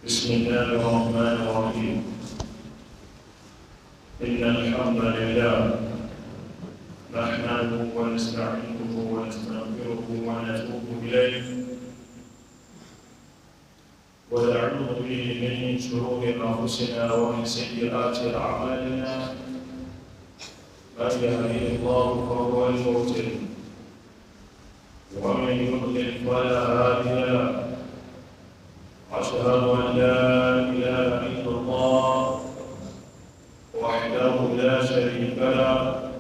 بسم الله الرحمن الرحيم. إن الحمد لله نحمده ونستعينه ونستغفره ونتوب إليه ونعوذ به من شرور أنفسنا ومن سيئات أعمالنا. من يهده الله فهو المهتد ومن يضلل فلا هادي له. أشهد أن لا إله إلا الله وحده لا شريك له،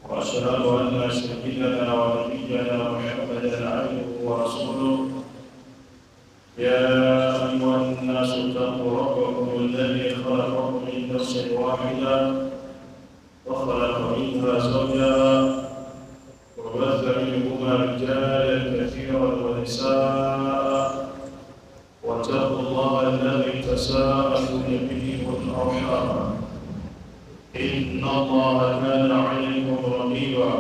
وأشهد أن سيدنا ونبينا محمدا عبده ورسوله. يا أيها الناس اتقوا ربكم الذي خلقكم من نفس واحدة وخلق منها زوجها وبث منهما رجالا كثيرا ونساء، واتقوا الله الذي تساءلون به والأرحام إن الله كان عليكم رقيبا.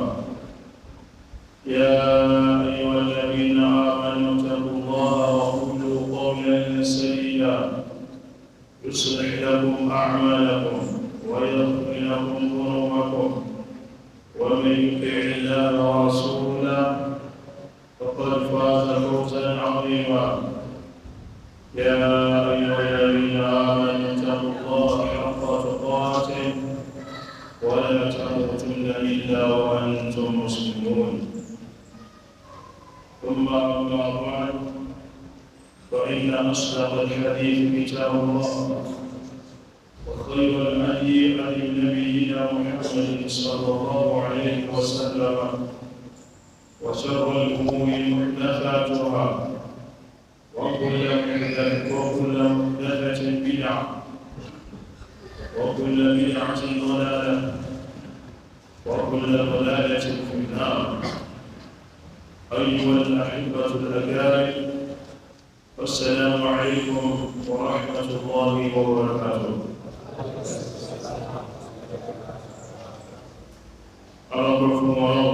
يا أيها الذين آمنوا اتقوا الله وقولوا قولا سديدا يصلح لكم أعمالكم ويغفر لكم ذنوبكم، ومن يطع الله ورسوله فقد فاز فوزا عظيما. يا أيها الذين آمنوا اتقوا الله حق تقاته ولا تموتن إلا وأنتم مسلمون. ثم أما بعد، فإن أصدق الحديث كتاب الله، وخير الهدي هدي نبينا محمد صلى الله عليه وسلم، وشر الأمور محدثاتها وكل محدثة بدعة وكل بدعة ضلالة وكل ضلالة في النار. أيها الأحبة الأكارم، السلام عليكم ورحمة الله وبركاته. أرحمكم الله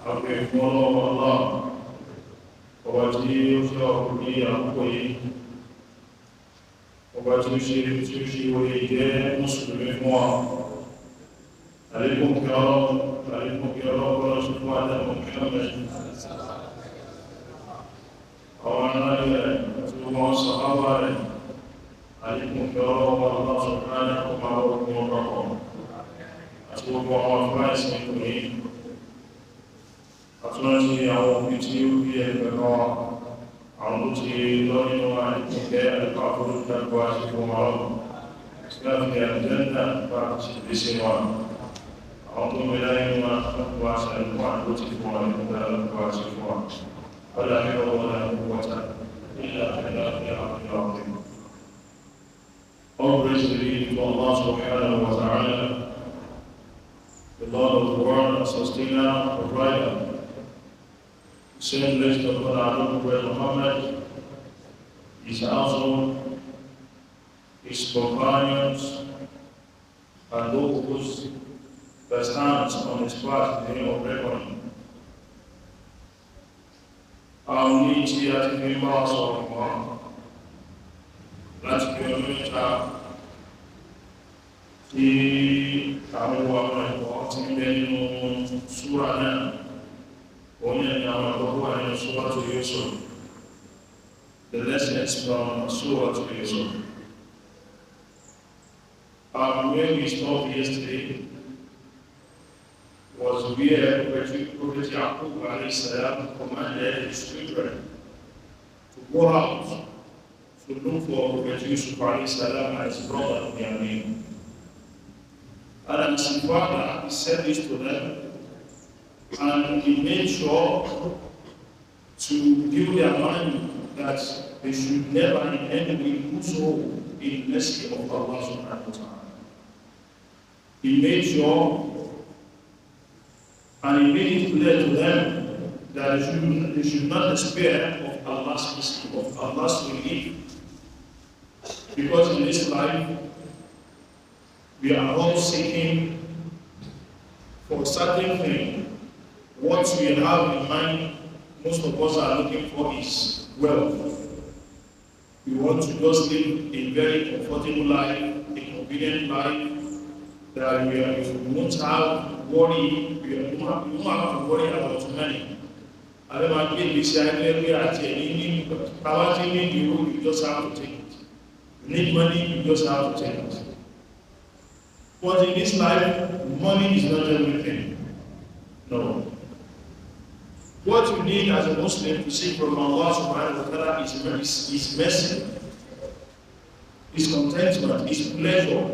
أرحمكم الله ọba tí ó ṣe ọkùn ní àkókò yìí, ọba tí ó ṣe orí jẹ́ mùsùlùmí fún wa. Alaikum kí ọlọ́pọ̀ ṣe fún Adam Muhammad, àwọn aráyẹ̀ rẹ̀ àti wọn sàhábà rẹ̀. Alaikum kí ọlọ́pọ̀ Allah subhanahu wa ta'ala àti gbogbo àwọn afẹ́sìn ìkùnrin àtúnṣe àwọn òbí tí ó bí ẹgbẹ̀ náà, àwọn tó ti lọ nínú àìkẹ́ àìkàfún ìdàgbà àti fún ọlọ́run láti àjẹ́ndà bá ti lè ṣe wọn. Àwọn tó mẹ́lá inú àpapọ̀ àṣà ìlú àti ti fún wọn nígbà àpapọ̀ àti fún wọn. Wọ́lá ní ọwọ́ láàrúwọ́ta ilẹ̀ àfẹ́láfẹ́ àfẹ́láfẹ́. All praise be to Allah subhanahu wa ta'ala, the Lord of the world, sustainer, provider. Same list of our Prophet Muhammad, his household, his companions, and those that stands on his path in of reckoning. Our needs here to be more so more. Let's be a minute the Surah Suratu Yusuf, the lessons from Suratu Yusuf. Where we stopped yesterday was where Prophet Yaqub commanded his children to go out to look for Prophet Yusuf and his brother Yamin. And his father said this to them, and he made sure to give their mind that they should never in any way do so in mercy of Allah subhanahu wa ta'ala. He made sure and he made it clear to them that they should not despair of Allah's mercy, of Allah's relief. Because in this life, we are all seeking for a certain thing. What we have in mind, most of us are looking for is wealth. You want to just live a very comfortable life, a convenient life, that you won't have worry, you won't have to worry about money. I remember being beside every activity, power you just have to take it. You need money, you just have to take it. But in this life, money is not everything. No. What you need as a Muslim to seek from Allah subhanahu wa ta'ala is mercy, is contentment, is pleasure.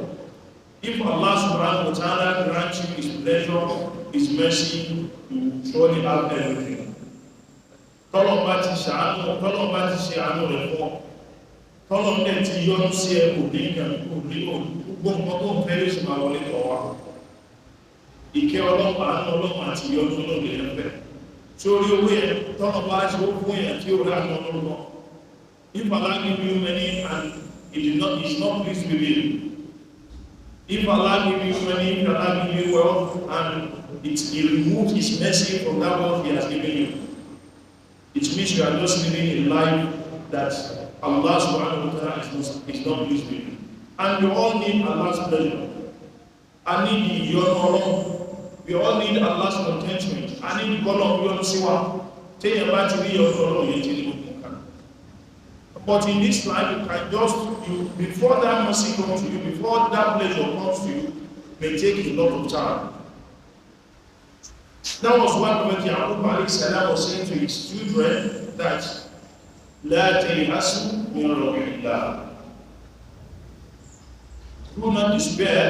If Allah subhanahu wa ta'ala grants you his pleasure, his mercy, you surely have everything. Tọ́lọ̀ bá ti ṣe àánú rẹ̀ fún tọ́lọ̀ ní ti yọ́nú sí ẹ kò ní ìgbàmí gbogbo nǹkan tó ń fẹ́ ló sì máa wọlé tọ̀ wá. Ìkẹ́ ọlọ́pàá àánú ọlọ́pàá àti yọ́nú lóde ẹ̀fẹ́. Sórí owó ẹ̀ tọ́lọ̀ bá ṣe ó fún èèyàn tí ó rà ní ọlọ́pàá. If Allah give you money and is not pleased with you, if Allah give you money, if Allah give you wealth, and He removes His mercy from that wealth He has given you, it means you are just living a life that Allah subhanahu wa ta'ala is not pleased with you. And we all need Allah's pleasure. I need your honor. We all need Allah's contentment. I need God of your siwa. Tell you about your honor. But in this life, you can just, before that mercy comes to you, before that pleasure comes to you, may take a lot of time. That was what Prophet Yaqub was saying to his children, that La tayhasu min rawillah. Do not despair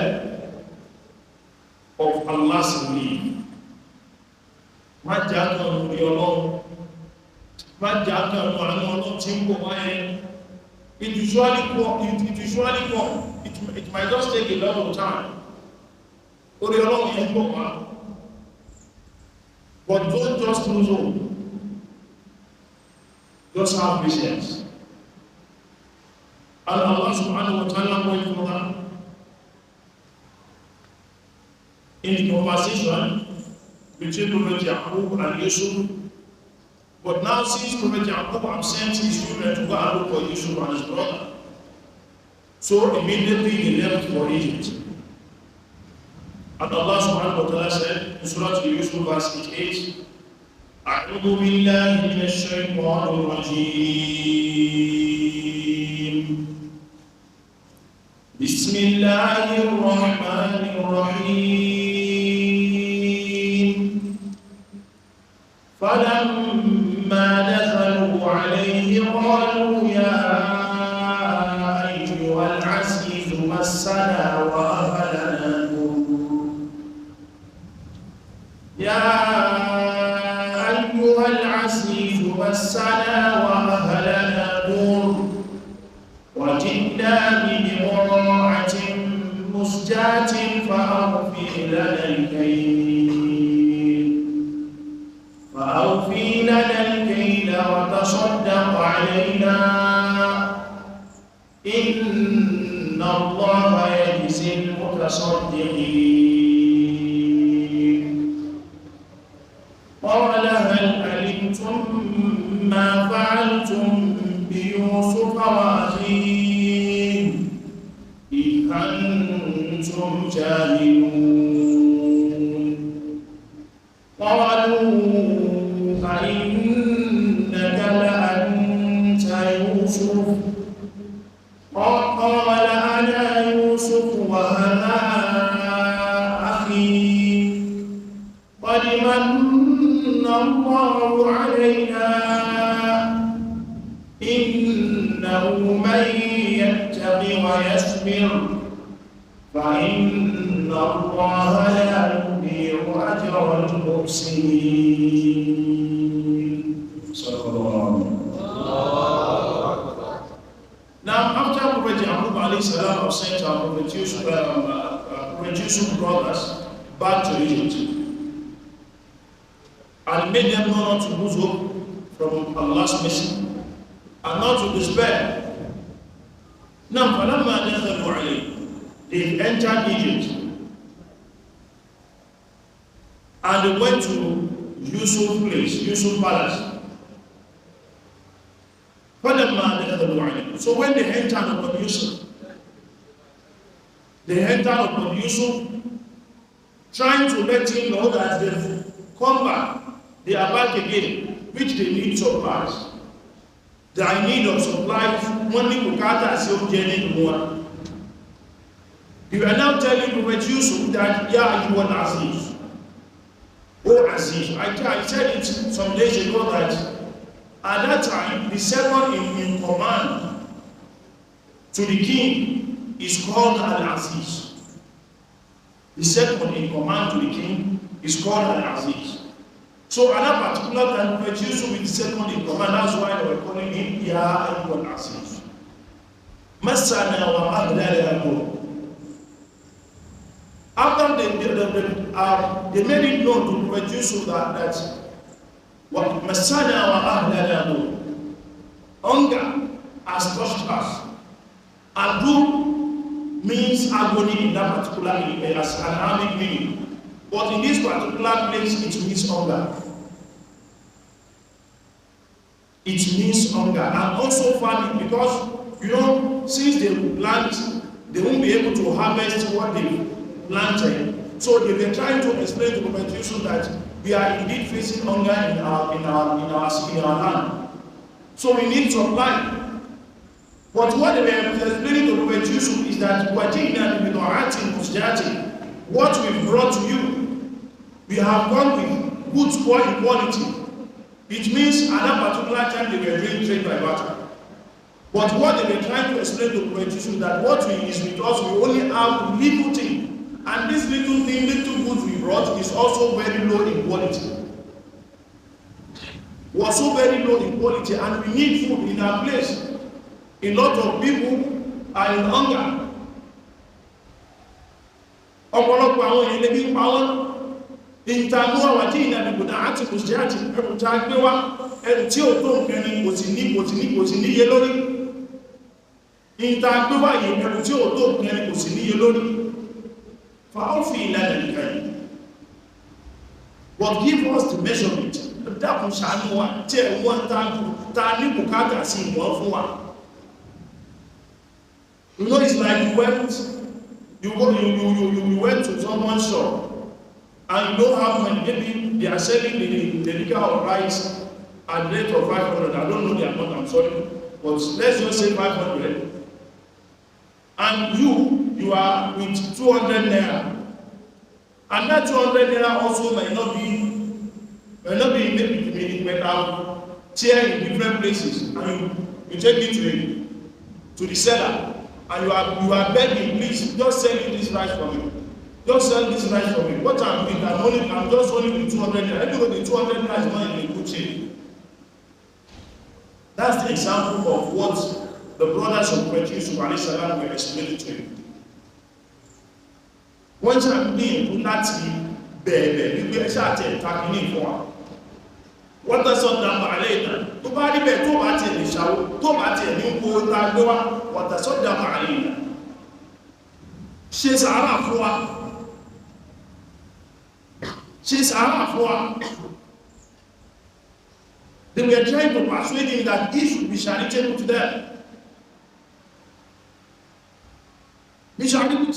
of Allah's relief. Má jákàn lórí Ọlọ́run. Má jákàn lórí Ọlọ́run tí ń bọ̀ wáyé. It usually come. It might just take a lot of time. Orí Ọlọ́run yẹn bọ̀ wá. But don't just lose hope. Just have patience. And Allah subhanahu wa ta'ala went for that. In the conversation between Prophet Yaqub and Yusuf, but now since Prophet Yaqub had sent his children to go and look for Yusuf and his brother, so immediately he left for Egypt. And Allah subhanahu wa ta'ala said in Suratu Yusuf verse 88, أعوذ بالله من الشيطان الرجيم بسم الله الرحمن الرحيم فلما دخلوا عليه قالوا يا أيها العزيز مسنا وأهلنا مسنا وأهلنا دور وجئنا ببضاعة مزجاة فأوفي لنا الكيل وتصدق علينا إن الله يجزي المتصدقين قال هل علمتم ما فعلتم بيوسف وأخيه إذ أنتم جاهلون قالوا أئنك لأنت يوسف قال أنا يوسف وهذا أخي قد من الله علينا إنه من يتق ويصبر فإن الله لا يضيع أجر المحسنين. صدق الله. Now, after Prophet Yaqub alayhi salam was sent our Prophet Yusuf's brothers back to Egypt and made them know not to lose hope from Allah's mercy and not to despair. Now, فَلَمَّا دَخَلُوا عَلَيْهِ, they entered Egypt and they went to Yusuf's place, Yusuf's palace. So when they entered upon Yusuf, trying to let him know that they've come back, they are back again, which they need supplies. They are in need of supplies. Money bukata is your journey more. You are now telling Prophet Yusuf that, yeah, you are Aziz. Oh, Aziz. I said it some days ago that at that time, the second in command to the king is called Al-Aziz. The second in command to the king is called Al-Aziz. So at that particular time, Prophet Yusuf is the second in command. That's why they were calling him Ya Al-Aziz. Masana wa ahlana. After they made it known to Prophet Yusuf that Masana wa ahlana, hunger has touched us. Adu means agony in that particular as an Arabic meaning. But in this particular place, it means hunger. It means hunger. And also famine, because, since they plant, they won't be able to harvest what they planted. So they were trying to explain to Prophet Yusuf that we are indeed facing hunger in our land. So we need supply. But what they were explaining to Prophet Yusuf is that what we've brought to you, we have come with good quality. It means at that particular time they were doing trade by barter. But what they were trying to explain to Prophet Yusuf that what is with us, we only have little thing. And this little thing, little goods we brought is also very low in quality. Was so very low in quality, and we need food in our place. A lot of people are in hunger. Ọ̀pọ̀lọpọ̀ àwọn èèyàn lè bí pa wọ́n. Ìtàmú àwàdí ìnàbìbòdà àti kòsí àti ẹ̀rù tá a gbé wá, ẹ̀rù tí ó tó nǹkan ni kò sí níye lórí. Ìtàgbé wá yìí ẹ̀rù tí ó tó nǹkan ni kò sí níye lórí. Fa'ọ́fì ìlànà ìkànnì. But give us the measurement. Dákun ṣàánú wa tí ẹ̀wọ́n ta ní bùkátà sí ìwọ̀n fún wa. It's like you went to someone's shop and you don't have money. Maybe they are selling the liquor of rice at the rate of 500. I don't know the amount, I'm sorry. But let's just say 500. And you are with 200 naira. And that 200 naira also might not be maybe it might have tear in different places. And you take it to the seller. And you are begging, please, just sell me this rice for me. Just sell this rice for me. What I'm doing, I'm just only with 200 naira. Everybody, 200 naira is not in a good shape. That's the example of what the brothers of Prophet Yusuf were explaining to him. Wọ́n ṣe àmì láti bẹ̀ẹ̀bẹ̀ wípé ẹṣẹ́ àti ẹ̀ta kìíní fún wa. Wọ́n tẹ́ sọ́dá màálẹ̀ ìdá. Tó bá rí bẹ̀ tó bá ti lè ṣàwó, tó bá ti ní kó ta gbé wá, wọ́n tẹ́ sọ́dá màálẹ̀ ìdá. Ṣe sàárà fún wa. Ṣe sàárà fún wa. They were trying to persuade him that he should be charitable to them. Be charitable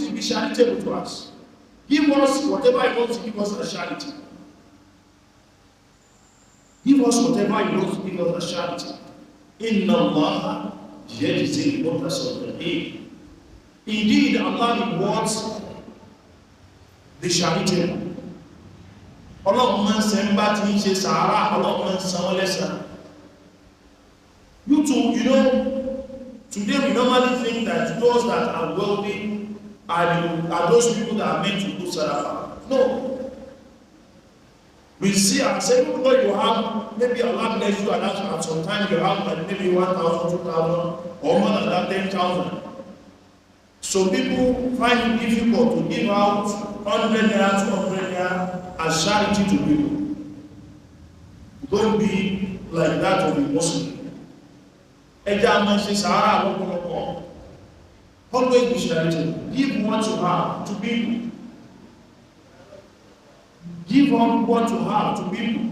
to us. Give us whatever he wants to give us as charity. Give us whatever he wants to give us as charity. Inna Allah yajzi al-mutasaddiqin. Indeed, Allah rewards the charitable. Allah man send back to his sahara, Allah man san lesson. You too, today we normally think that those that are wealthy are those people that are meant to do sadaqah. No. We see ourselves, even though you have, maybe Allah bless you at some time you have like maybe 1,000, 2,000, or more than that, 10,000. So people find it difficult to give out 100 naira, 200 naira as charity to people. Don't be like that of a Muslim. Always be charitable. Give what you have to people. Give what you have to people.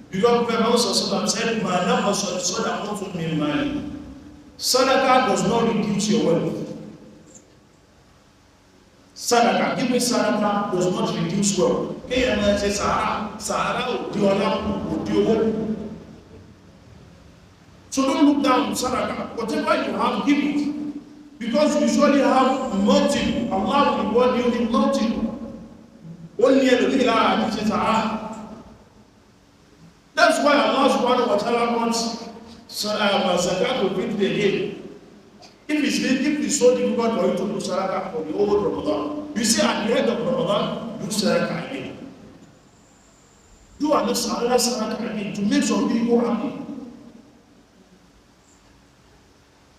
Because Prophet said, Sadaqah does not reduce your wealth. Sadaqah, giving sadaqah does not reduce wealth. KMS says Sahara, Diola, so don't look down on sadaqah. Whatever you have, give it. Because you usually have multiple. Allah will reward you in multiple. Only that's why Allah subhanahu wa ta'ala wants zakat to be again. If it's so difficult for you to do sadaqah for the whole Ramadan, you say at the end of Ramadan, do sadaqah again. Do another sadaqah again to make some people happy.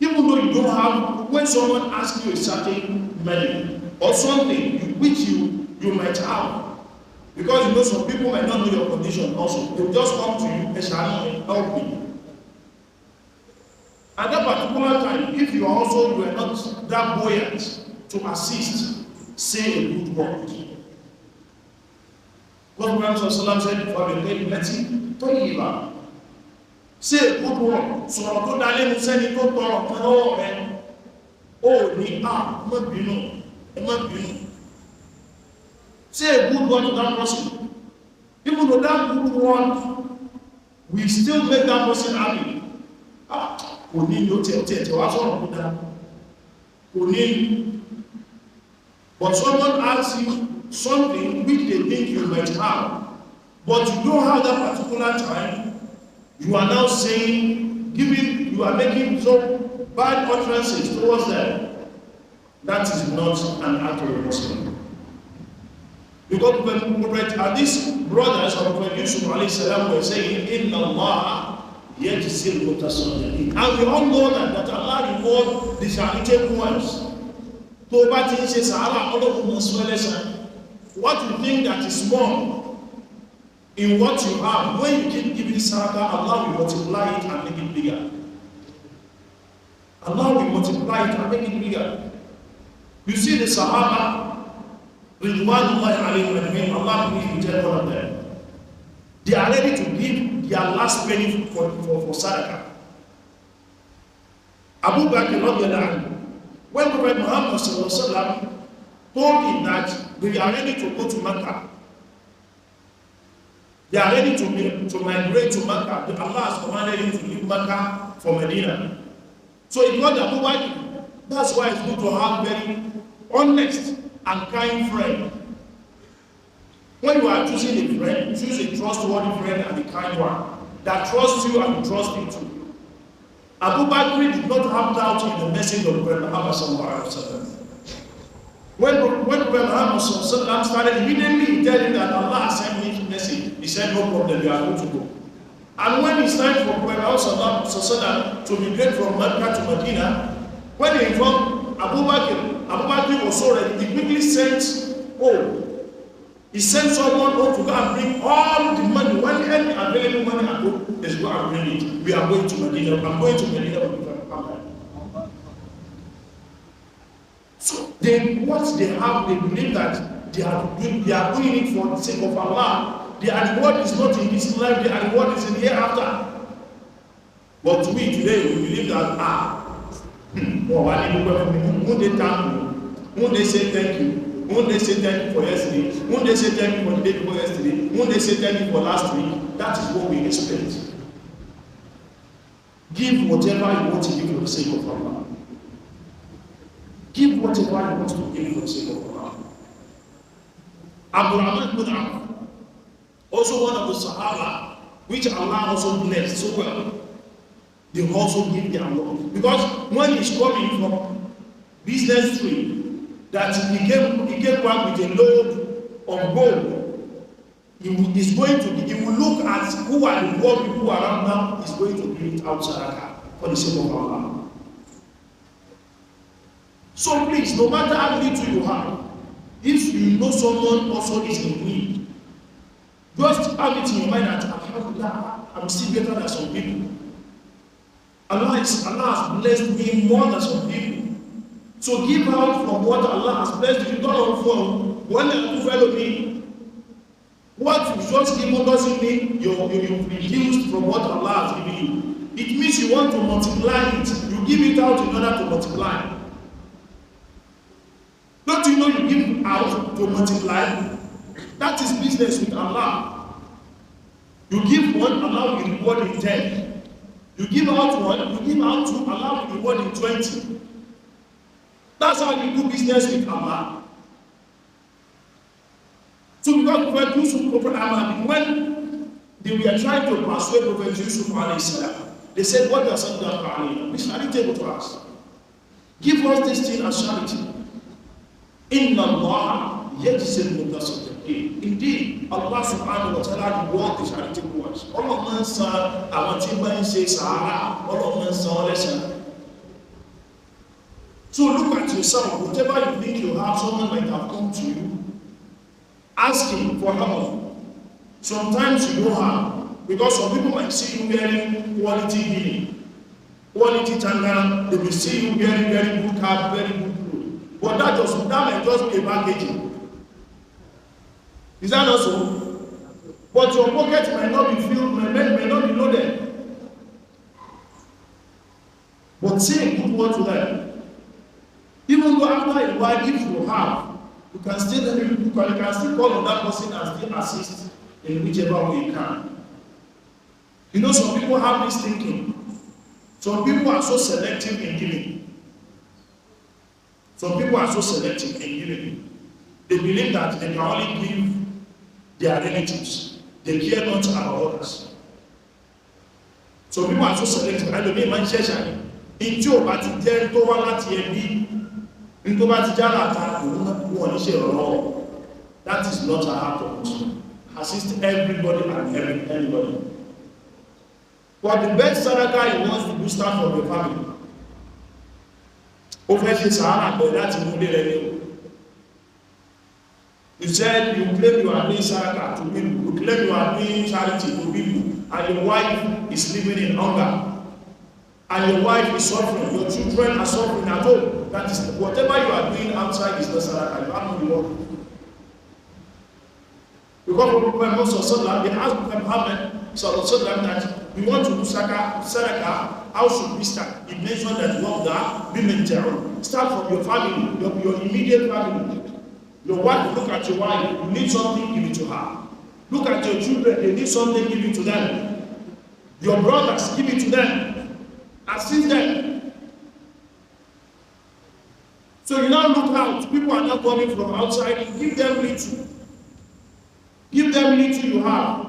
Even though you don't have, when someone asks you a certain money or something which you might have, because you know some people might not know your condition also, they'll just come to you and say, help me. At that particular time, if you are not that buoyant to assist, say a good word. God Muhammad said, for the lady, let's see, say a good word. So I go down and say, you go to oh, ni say a good word to that person. Even though that good word will still make that person happy. But someone asks you something which they think you might have, but you don't have that particular time, you are now saying, you are making some bad utterances towards them. That is not an act of Muslim. Because when these brothers of Prophet Yusuf were saying, Inna Allah yajzil mutasaddiqin. And we all know that Allah rewards the charitable ones. What you think that is small in what you have, when you keep giving sadaqah, Allah will multiply it and make it bigger. Allah will multiply it and make it bigger. You see the Sahaba, Ridwanullahi alayhim, Allah will be one of them. They are ready to give their last penny for sadaqah. Abu Bakr radiallahu anhu, when Prophet Muhammad told him that they are ready to go to Mecca, they are ready to migrate to Mecca, Allah has commanded him to leave Mecca for Medina. So it got Abu Bakr. That's why it's good to have very honest and kind friend. When you are choosing a friend, choose a trustworthy friend and a kind one that trusts you and you trust him too. Abu Bakr did not have doubt in the message of Prophet Muhammad sallallahu alaihi wasallam. When Prophet Muhammad sallallahu alaihi wasallam started immediately telling that Allah sent me the message, he said, no problem, you are going to go. And when it's time for Prophet Muhammad sallallahu alaihi wasallam to migrate from Mecca to Medina, when they informed Abu Bakr was so ready, he quickly sent he sent someone home to go and bring all the money, when any available money at home, let's go and bring it. We are going to Medina. I'm going to Medina with the So what they have, they believe that they are doing it for the sake of Allah. Their reward is not in this life, their reward is in the hereafter. But we today, we believe that, won't they thank you? Won't they say thank you? Won't they say thank you for yesterday? Won't they say thank you for the day before yesterday? Won't they say thank you for last week? That is what we expect. Give whatever you want to give for the sake of Allah. Give whatever you want to give for the sake of Allah. Abdurrahman bin Auf, also one of the Sahaba, which Allah also blessed so well, they also give their love. Because when he's coming from business trip, that he came back with a load of gold, he will look at who are the poor people around now, he's going to give it out sadaqah for the sake of Allah. So please, no matter how little you have, if you know someone also is in need, just have it in your mind that Alhamdulillah, I'm still better than some people. Allah has blessed me more than some people. So give out from what Allah has blessed you. Don't from when you follow me. What you just give doesn't mean you've reduced from what Allah has given you. It means you want to multiply it. You give it out in order to multiply. Don't you know you give out to multiply? That is business with Allah. You give one, Allah will reward in 10. You give out one, you give out two, Allah will reward in 20. That's how you do business with Allah. So because Prophet Yusuf, when they were trying to persuade Prophet Yusuf, they said, what does Allah do? It's charitable to us. Give us this thing as charity. Inna Allah yajzil mutasaddiqin. Indeed, Allah subhanahu wa ta'ala rewards the charitable ones. Allah man sa àwọn tí bá ń ṣe sàárà, Allah man sa wọ́n lẹ́san. So look at yourself. Whatever you think you have, someone might have come to you asking for help. Sometimes you don't have, because some people might see you wearing quality healing, quality tanga. They will see you wearing very good cap, very good clothes. But that might just be a packaging. Is that not so? But your pocket might not be filled, may not be loaded. But say a good word to them. Even though after a while, if you have, you can still call on that person and still assist in whichever way you can. You know, some people have this thinking. Some people are so selective in giving. Some people are so selective in giving. They believe that they can only give their relatives. They care not about others. Some people are so selective. I don't mean my church. In Joe, but in there, to one that is not a heart of Muslim. Assist everybody and anybody. But the best sadaqah he wants to do start from your family. You said you claim you are doing sadaqah to people, you claim you are doing charity to people, and your wife is living in hunger. And your wife is suffering, your children are suffering at home. That is, whatever you are doing outside is not sadaqah. You have no reward. Because Prophet Mustapha, they asked Prophet Muhammad that we want to do sadaqah, how should we start? He mentioned that women start from your family, your immediate family. Your wife, look at your wife, you need something, give it to her. Look at your children, they need something, give it to them. Your brothers, give it to them. Assist them. So you now look out. People are not coming from outside. Give them little. Give them little you have.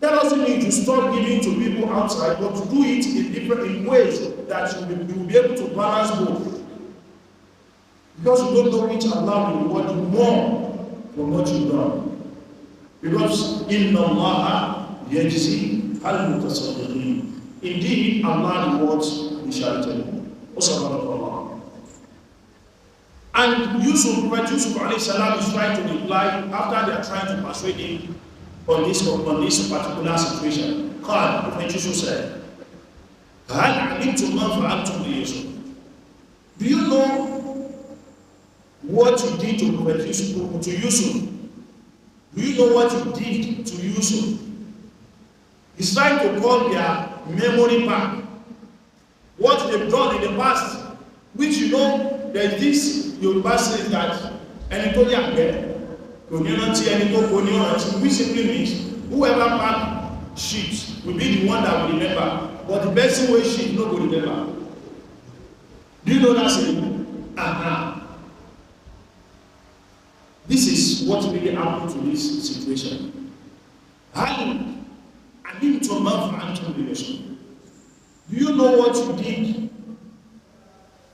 That doesn't mean to stop giving to people outside, but to do it in ways that you will be able to balance both. Because you don't know which Allah will reward you more from what you've done. Because Inna Allah yajzi al-mutasaddiqin. Indeed, Allah rewards the charitable. And Prophet Yusuf is trying to reply after they are trying to persuade him on this particular situation. Prophet Yusuf said, do you know what you did to Prophet Yusuf? Do you know what you did to Yusuf? He's trying to call their memory back. What they've done in the past, which you know, there's this Yoruba says that which simply means whoever packed sheep will be the one that will remember, but the person who sheep no will remember. Do you know that saying? This is what really happened to this situation. Do you know what you did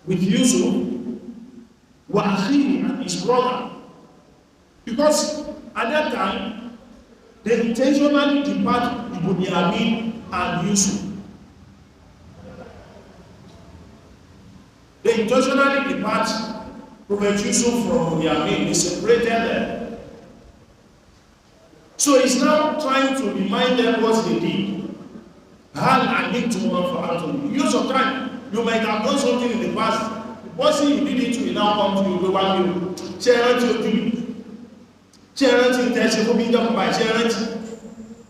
with Yusuf, and his brother? Because at that time, they intentionally departed Bunyamin and Yusuf. They intentionally departed Prophet Yusuf from Bunyamin. They separated them. So he's now trying to remind them what they did. You know, sometimes you might have done something in the past. The person you did it to will now come to you,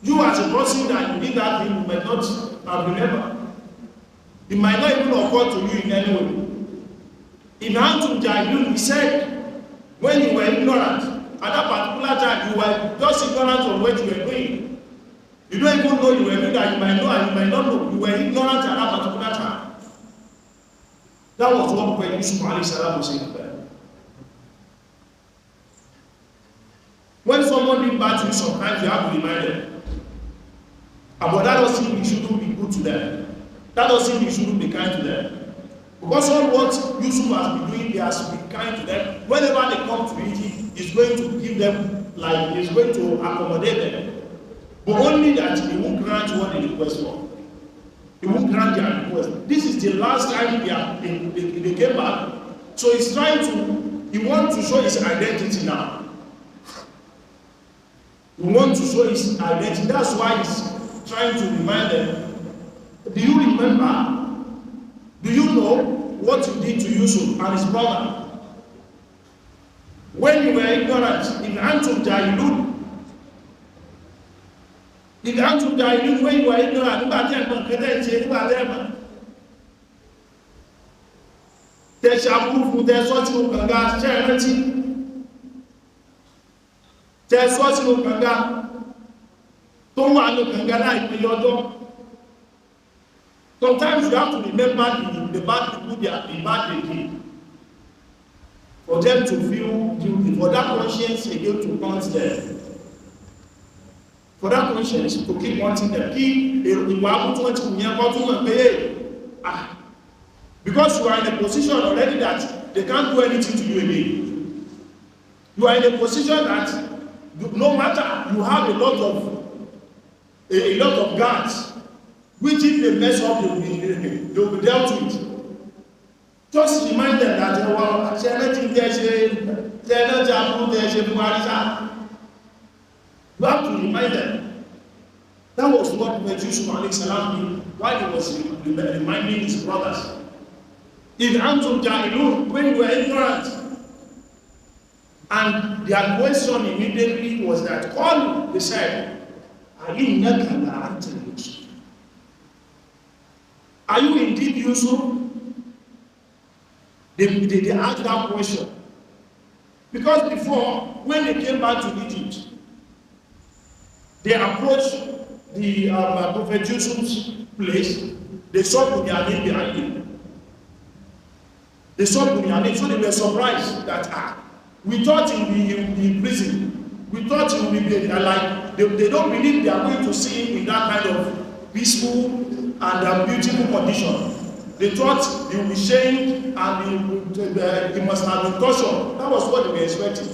you as a person that you did that thing, you might not have remembered. It might not even occur to you in any way. In Antum Jahilun, he said, when you were ignorant, at that particular time, you were just ignorant of what you were doing. You don't even know you were doing that. You might know and you might not know. You were ignorant at that particular time. That was what Prophet Yusuf was saying there. When someone did bad to you, sometimes you have to remind them. But that doesn't mean you shouldn't be good to them. That doesn't mean you shouldn't be kind to them. Because of what Yusuf has been doing, he has been kind to them. Whenever they come to Egypt, he's going to give them, like, he's going to accommodate them. But only that he won't grant what they request for. He won't grant their request. This is the last time they came back. So he's trying to, he wants to show his identity now. He wants to show his identity. That's why he's trying to remind them. Do you remember? Do you know what you did to Yusuf and his brother? When you were ignorant, in Antum Jahilun. In Antum Jahilun, when you were ignorant, there's a proof, there's what you can get, charity. There's what you can get. Don't want to get like the other. Sometimes you have to remember the bad people, the bad they did. For them to feel guilty, for that conscience again to count them. For that conscience to keep wanting them. Because you are in a position already that they can't do anything to you again. You are in a position that no matter, you have a lot of guards, which if they mess up, they will be dealt with. Just remind them that you have to remind them. That was what Yusuf did while he was reminding his brothers. In Antum Jahilun, when you were ignorant, and their question immediately was that, all they said, are you indeed Yusuf? They asked that question. Because before, when they came back to Egypt, they approached the Prophet Yusuf's place. They saw Bunyamin behind him. They saw Bunyamin, so they were surprised that, we thought he would be in prison. We thought he would be like, they don't believe they are going to see him in that kind of peaceful and beautiful condition. They thought he would be shamed and he must have been tortured. That was what they were expecting.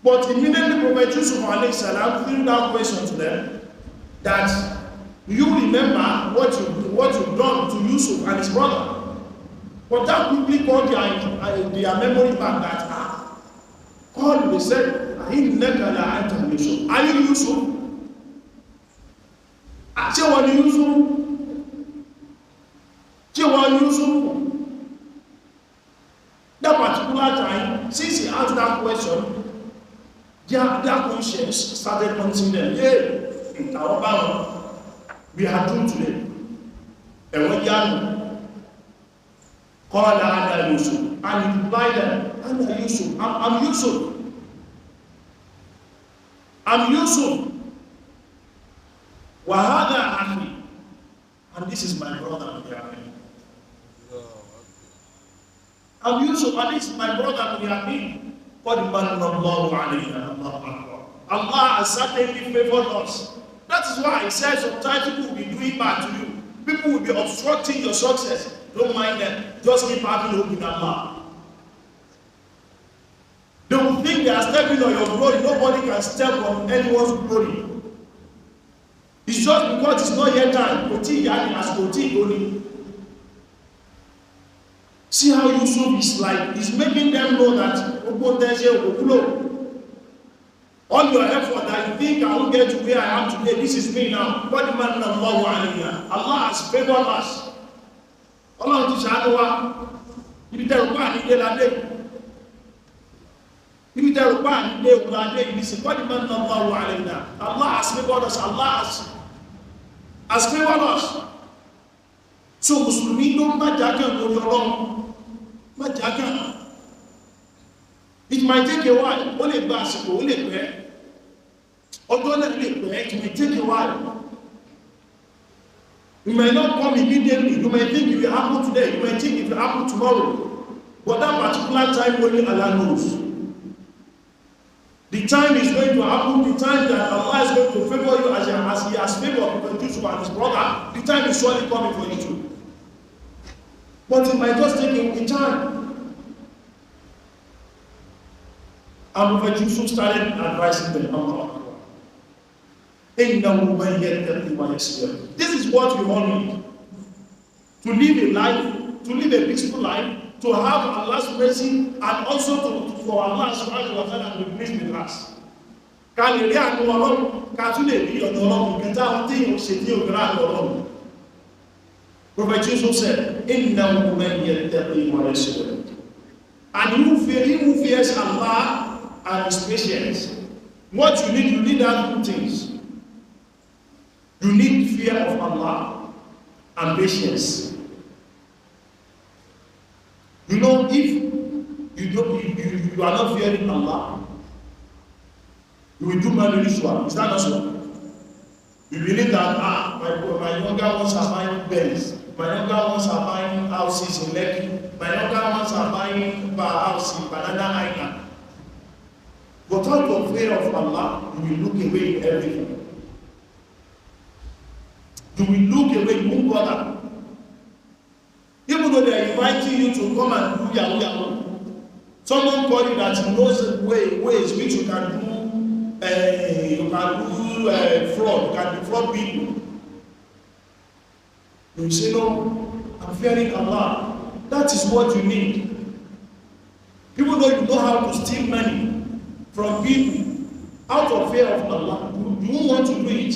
But immediately Prophet Yusuf threw that question to them, that you remember what you've done to Yusuf and his brother. But that quickly called their memory back that, all they said, are you Yusuf? That particular time, since he asked that question, their conscience started haunting them. Hey, in Alabama, we are doomed today. And when young, called Ana Yusuf, and he replied them, Ana Yusuf, I'm Yusuf. I'm Yusuf. Wahada Akhi. And this is my brother. I'm Yusuf, and this is my brother. Allah has certainly favored us. That is why he says sometimes people will be doing bad to you. People will be obstructing your success. Don't mind them. Just keep having hope in Allah. They will think they are stepping on your glory. Nobody can step on anyone's glory. It's just because it's not yet time. See how Yusuf is like, he's making them know that all your effort that you think I will get to where I am today, this is me now. Allah has favored us. Allah ti ṣàánú wa. Ibi tẹ́rù pa ní ilé ládé. Ibi tẹ́rù pa ní ilé òun ládé yìí sí. Allah has favored us. Allah has favored us. So Muslimi don't majakan on your own. Majakan. It might take a while. Only basketball, only prayer. Although it may take a while. You may not come immediately. You may think it will happen today. You may think it will happen tomorrow. But that particular time only Allah knows. The time is going to happen, the time that Allah is going to favor you as He has favored Prophet Yusuf and his brother, the time is surely coming for you too. But it might just take a time. And Prophet Yusuf started advising them, this is what we all need. To live a life, to live a peaceful life, to have Allah's mercy, and also for Allah subhanahu wa ta'ala to be pleased with us. Prophet Yusuf said, and who fears Allah and His patience. What you need are two things. You need fear of Allah and patience. You know, if you are not fearing Allah, you will do many rituals. Is that not so? You believe that my younger ones are buying bells, my younger ones are buying houses in Lekki, my younger ones are buying house in Banana Island. But out of fear of Allah, you will look away in everything. You will look away, you won't bother. Even though they are inviting you to come and do Yahoo, someone call you that knows ways which you can do fraud, you can defraud people. You say, no, I'm fearing Allah. That is what you need. Even though you know how to steal money from people out of fear of Allah, you won't want to do it.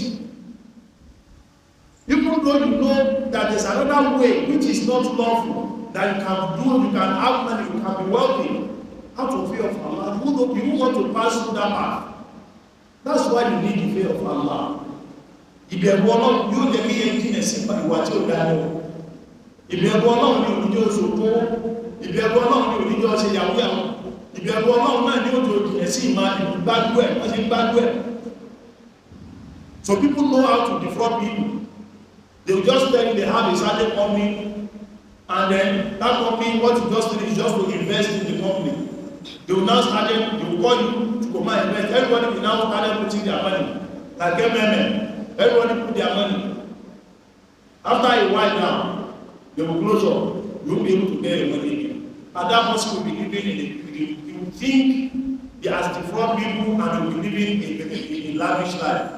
Even though you know that there's another way which is not lawful, that you can do, you can have money, you can be wealthy, out of fear of Allah, you won't want to pass through that path. That's why you need the fear of Allah. Ìbẹ̀rù Ọlọ́run yóò jẹ́ kí yẹn jìnà sí ìwà tí ó dáa lọ. Ìbẹ̀rù Ọlọ́run ni òníjọ́ oṣogbo, ìbẹ̀rù Ọlọ́run ni òníjọ́ ṣe yàwóyàwó, ìbẹ̀rù Ọlọ́run náà ni ó jọ jìnà sí ìmá ìgbàgbọ́ ẹ̀, wọ́n ṣe ń gbàgbọ́ ẹ̀. So people know how to defraud people. They will just tell you they have a certain company, and then that company, what you just do is just to invest in the company. They will now start them, they will call you to come and invest. Everybody will now start putting their money. Like MMM, everybody put their money. After a while now, they will close up. You won't be able to get your money again. And that person will be living you will think he has defrauded people and will be living a lavish life.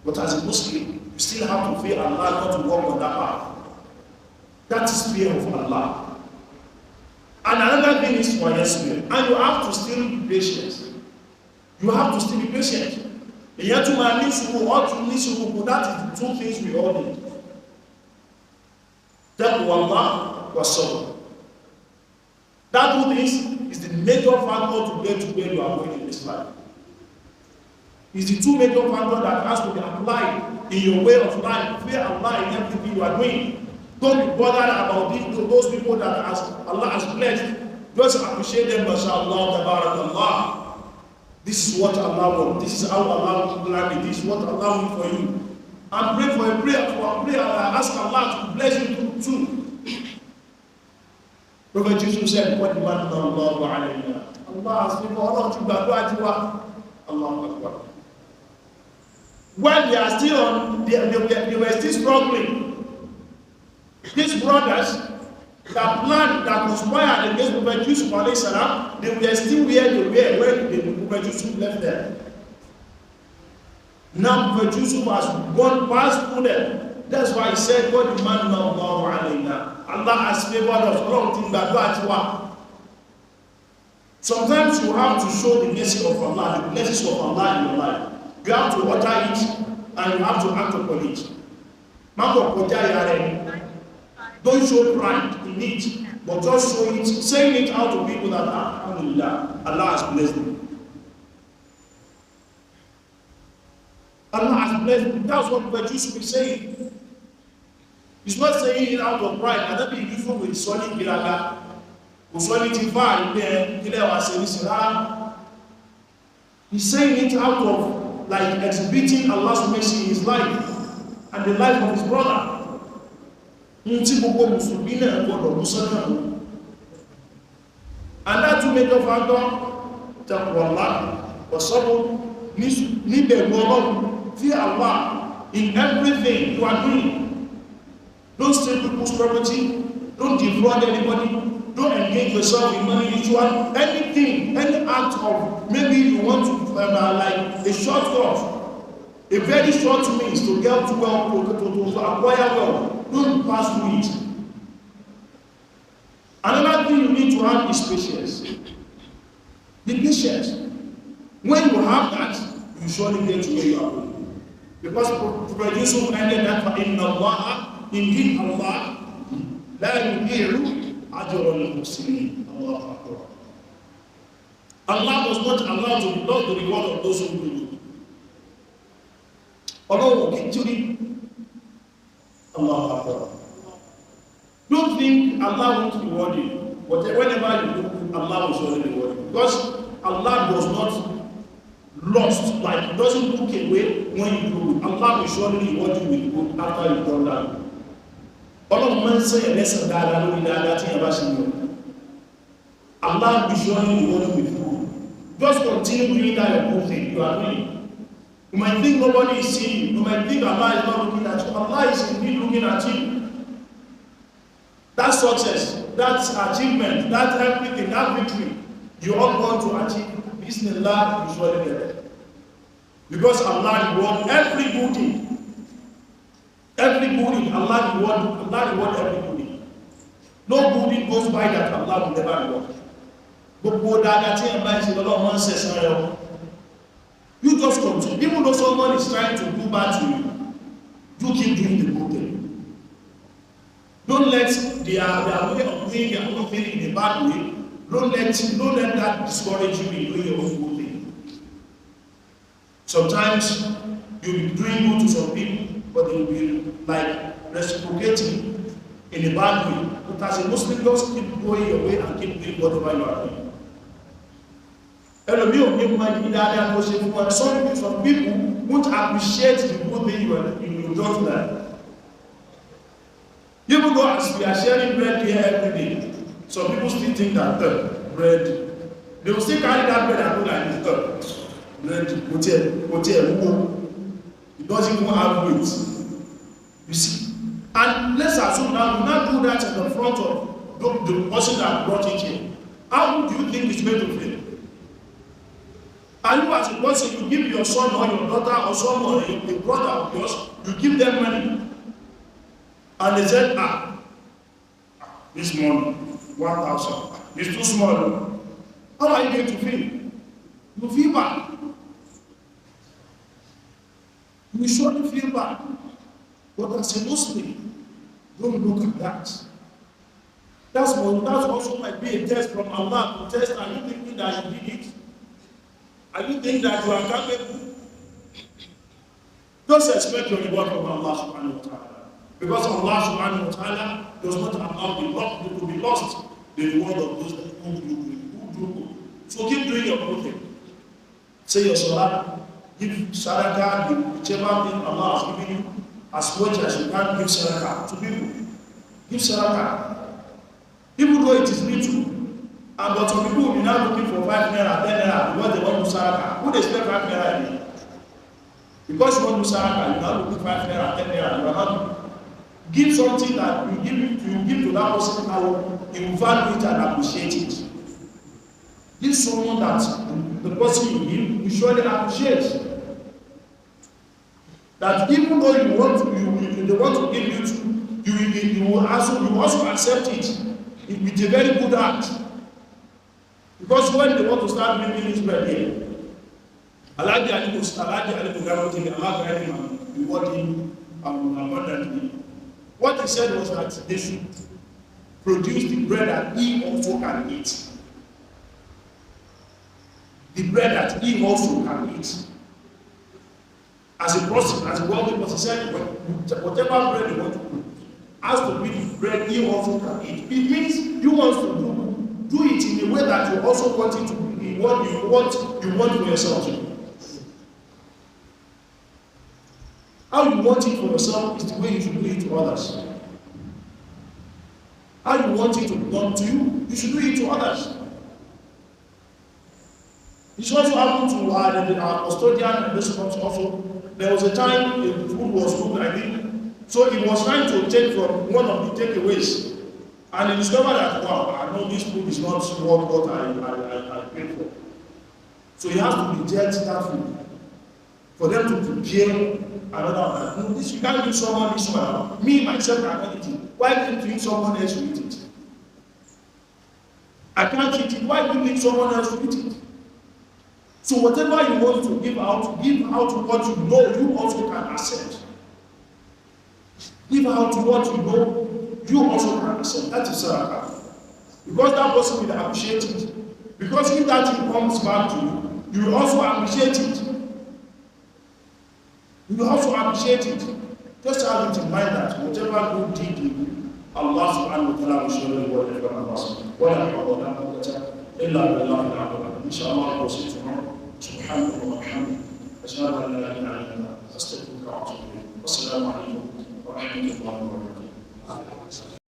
But as a Muslim, you still have to fear Allah not to walk on that path. That is fear of Allah. And another thing is for yesterday. And you have to still be patient. You have to still be patient. That is the two things we all need. Taqwa Allah wa sabr. That two things is the major factor to get to where you are going in this life. It's the two major factors that has to be applied in your way of life. Fear Allah in everything you are doing. Don't be bothered about those people that Allah has blessed. Just appreciate them, mashallah, tabarakallah. This is what Allah wants. This is how Allah planned it. This is what Allah wants for you. And pray for a prayer, ask Allah to bless you too. Prophet Yusuf said, "What man Allahu alayna." Allah has given Allah to gbàdúrà Allahu Akbar. While they are still on, they were still struggling. These brothers that planned, that conspired against Prophet Yusuf alayhi salam, they were still where they were when Prophet Yusuf left them. Now Prophet Yusuf has gone past through them. That's why he said, "God man Allahu alayna." Allah has favored us. Sometimes you have to show the mercy of Allah, the blessings of Allah in your life. You have to water it and you have to act upon it. Don't show pride in it, but just show it, saying it out to people that Alhamdulillah, Allah has blessed them. Allah has blessed them. That's what Prophet Yusuf is saying. He's not saying it out of pride. And that be useful with solid giraga. With solid tifar, he's saying it out of like exhibiting Allah's mercy in his life and the life of his brother. And that to make of Allah, taqwallah, wa sabr, fear Allah in everything you are doing. Don't steal people's property, don't defraud anybody, don't engage yourself in money ritual, anything, any act of maybe you want to like a shortcut, a very short means to get to wealth, to acquire wealth. Don't pass through it. Another thing you need to have is patience. Be patient. When you have that, you surely get to where you are going. Because Prophet Yusuf ended that for inna Allah, indeed Allah, la yudi'u ajra al-muhsinin. Allah was not allowed to block the reward of those who do good. Allah actually, Allah Akbar. Don't think Allah won't reward you. Whenever you do, Allah will surely reward you. Because Allah does not lost, like it doesn't look away when you do it. Allah will surely reward you with good after you've done that. Allah will say a lesson that Allah will surely reward you with good. Just continue doing that good thing you are doing. You might think nobody is seeing you. You might think Allah is not looking at you. Allah is indeed looking at you. That success, that achievement, that everything, that victory you all want to achieve, Bismillah, you surely get it. Because Allah rewards every good thing. Every good thing, Allah rewards every good thing. No good thing goes by that Allah will never reward. You just continue. Even though someone is trying to do bad to you, you keep doing the good thing. Don't let their way of doing their own thing in a bad way. Don't let that discourage you in doing your own good thing. Sometimes you'll be doing good to some people, but they will be like reciprocating in a bad way. But as a Muslim, just keep going your way and keep doing whatever you are doing. Some people won't appreciate the good thing you don't like. Even though as we are sharing bread here every day, some people still think that bread, they will still carry that bread and go like this. Bread, hotel, it doesn't even have weight. You see? And let's assume now we not do that in the front of the person that brought it here. How do you think it's going to feel? And you as a person, you give your son or your daughter or someone, a brother of yours, you give them money. And they said, this money, 1,000, it's too small. How are you going to feel? You feel bad. You surely feel bad. But as a Muslim, don't look at that. That also might be a test from Allah to test, are you thinking that you did it? Are you thinking that you are capable? Don't expect your reward from Allah subhanahu wa ta'ala. Because Allah subhanahu wa ta'ala does not allow to be lost the reward of those who do good. So keep doing your good thing. Say your salah, give sadaqah, whichever thing Allah has given you, as much as you can give sadaqah to people. Give sadaqah. Even though it is little, but some people will be now looking for 5 naira, 10 naira, because they want to sadaqah. Who they spend 5 naira a day? Because you want to sadaqah, you now look 5 naira, 10 naira, you are not. Give something that you give to that person, how you value it and appreciate it. Give someone that the person you give, you surely appreciate. That even though they want to give you to, you will also accept it with a very good heart. Because when they want to start bringing this bread here, AL-IMAM, reward him abundantly. What he said was that they should produce the bread that he also can eat. The bread that he also can eat. As a person, as a wealthy person, said, whatever bread you want to produce, has to be the bread he also can eat. It means you want to do it in a way that you also want it to be what you want for yourself too. How you want it for yourself is the way you should do it to others. How you want it to be done to you, you should do it to others. This also happened to our custodian and this comes also. There was a time the food was cooked, I think. So he was trying to take from one of the takeaways. And he discovered that, wow, I know this food is not what I paid for. So he has to reject that food. For them to prepare another one. No, this you can't give someone this one. Me, myself, I can't eat it. Why can't you give someone else to eat it? I can't eat it. Why do you need someone else to eat it? So whatever you want to give out what you know you also can accept. Give out what you know you also can accept. That is sadaqah. Because that person will appreciate it. Because if that thing comes back to you, you will also appreciate it. You will also appreciate it. Just have it in mind that whatever good deed you do, Allah subhanahu wa ta'ala will show you whatever Allah subhanahu Inshallah, we'll see tomorrow. سبحانك وبحمدك أشهد أن لا إله إلا أنت أستغفرك وأتوب إليك والسلام عليكم ورحمة الله وبركاته.